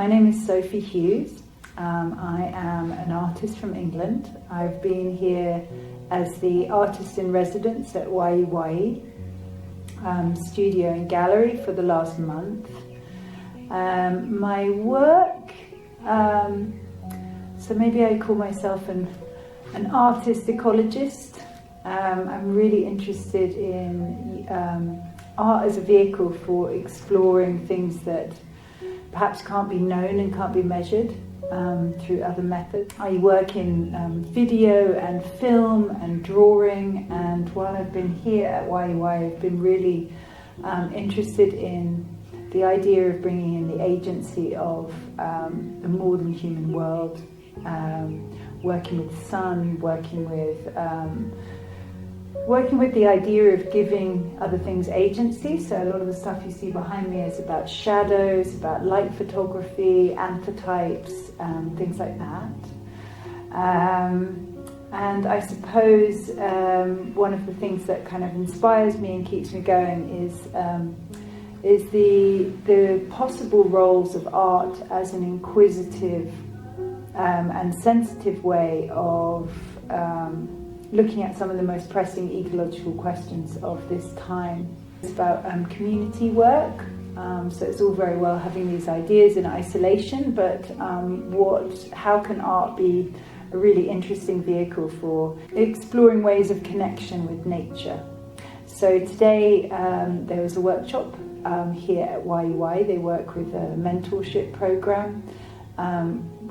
My name is Sophie Hughes. I am an artist from England. I've been here as the artist in residence at Wawayi studio and gallery for the last month. My work, so maybe I call myself an artist ecologist. I'm really interested in art as a vehicle for exploring things that perhaps can't be known and can't be measured through other methods. I work in video and film and drawing, and while I've been here at Wawayi, I've been really interested in the idea of bringing in the agency of the more than human world, working with sun, working with the idea of giving other things agency. So a lot of the stuff you see behind me is about shadows, about light photography, anthotypes, things like that. And I suppose one of the things that kind of inspires me and keeps me going is the possible roles of art as an inquisitive and sensitive way of looking at some of the most pressing ecological questions of this time. It's about community work, so it's all very well having these ideas in isolation, but how can art be a really interesting vehicle for exploring ways of connection with nature? So today there was a workshop here at Wawayi. They work with a mentorship program.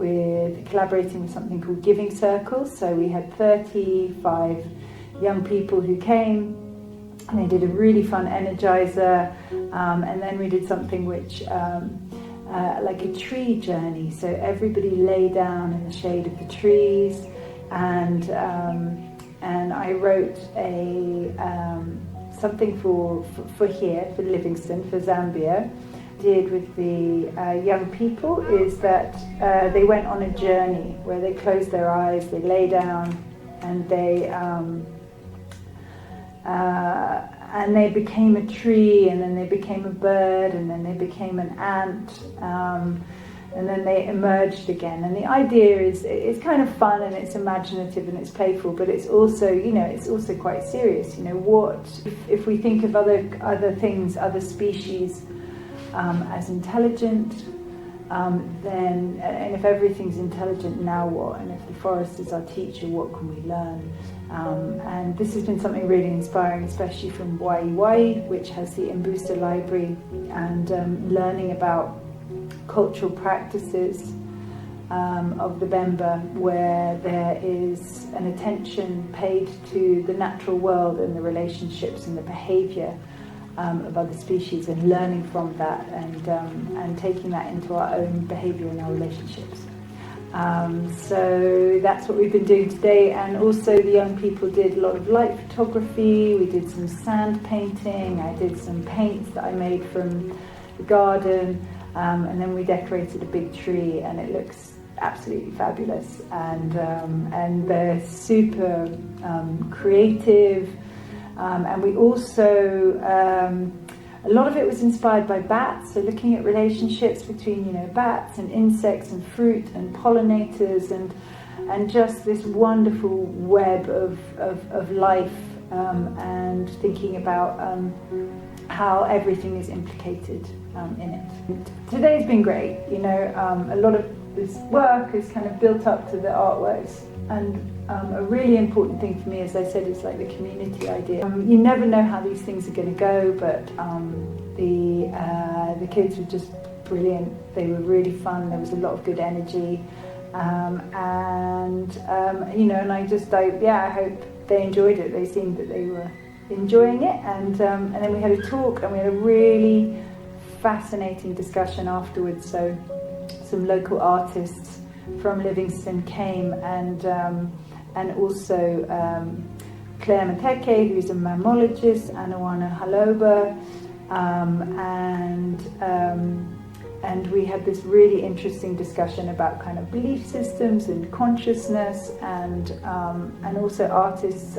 With collaborating with something called Giving Circles. So we had 35 young people who came, and they did a really fun energizer, and then we did something which like a tree journey. So everybody lay down in the shade of the trees, and I wrote something for here, for Livingstone, for Zambia. Did with the young people is that they went on a journey where they closed their eyes, they lay down, and they became a tree, and then they became a bird, and then they became an ant, and then they emerged again. And the idea is it's kind of fun and it's imaginative and it's playful, but it's also, it's also quite serious. What if we think of other things, other species as intelligent, then, and if everything's intelligent, now what? And if the forest is our teacher, what can we learn? And this has been something really inspiring, especially from Wawayi, which has the Mbusa library, and learning about cultural practices of the Bemba, where there is an attention paid to the natural world and the relationships and the behaviour of other species, and learning from that, and taking that into our own behaviour and our relationships. So that's what we've been doing today. And also the young people did a lot of light photography. We did some sand painting. I did some paints that I made from the garden, and then we decorated a big tree, and it looks absolutely fabulous. And they're super creative. And we also, a lot of it was inspired by bats, so looking at relationships between, bats and insects and fruit and pollinators, and just this wonderful web of life, and thinking about how everything is implicated in it. Today's been great, a lot of this work is kind of built up to the artworks, and a really important thing for me, as I said, is like the community idea. You never know how these things are going to go, but the kids were just brilliant. They were really fun. There was a lot of good energy, and I hope they enjoyed it. They seemed that they were enjoying it, and then we had a talk, and we had a really fascinating discussion afterwards. So some local artists from Livingstone came, and also Claire Mateke, who's a mammologist, Anawana Haloba, and we had this really interesting discussion about kind of belief systems and consciousness, and also artists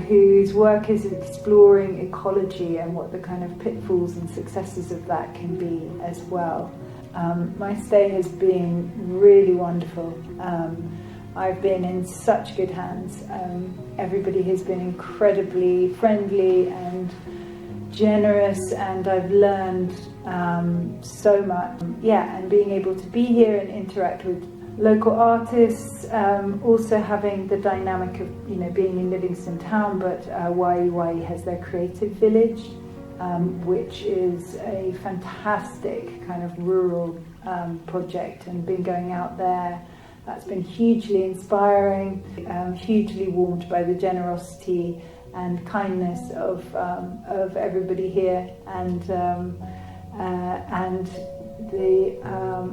whose work is exploring ecology and what the kind of pitfalls and successes of that can be as well. My stay has been really wonderful. I've been in such good hands. Everybody has been incredibly friendly and generous, and I've learned so much. And being able to be here and interact with local artists, also having the dynamic of being in Livingstone town, but Wawayi has their creative village, which is a fantastic kind of rural project, and been going out there. That's been hugely inspiring, hugely warmed by the generosity and kindness of everybody here, and the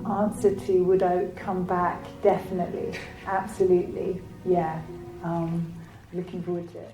answer to would I come back? Definitely, absolutely, yeah. Looking forward to it.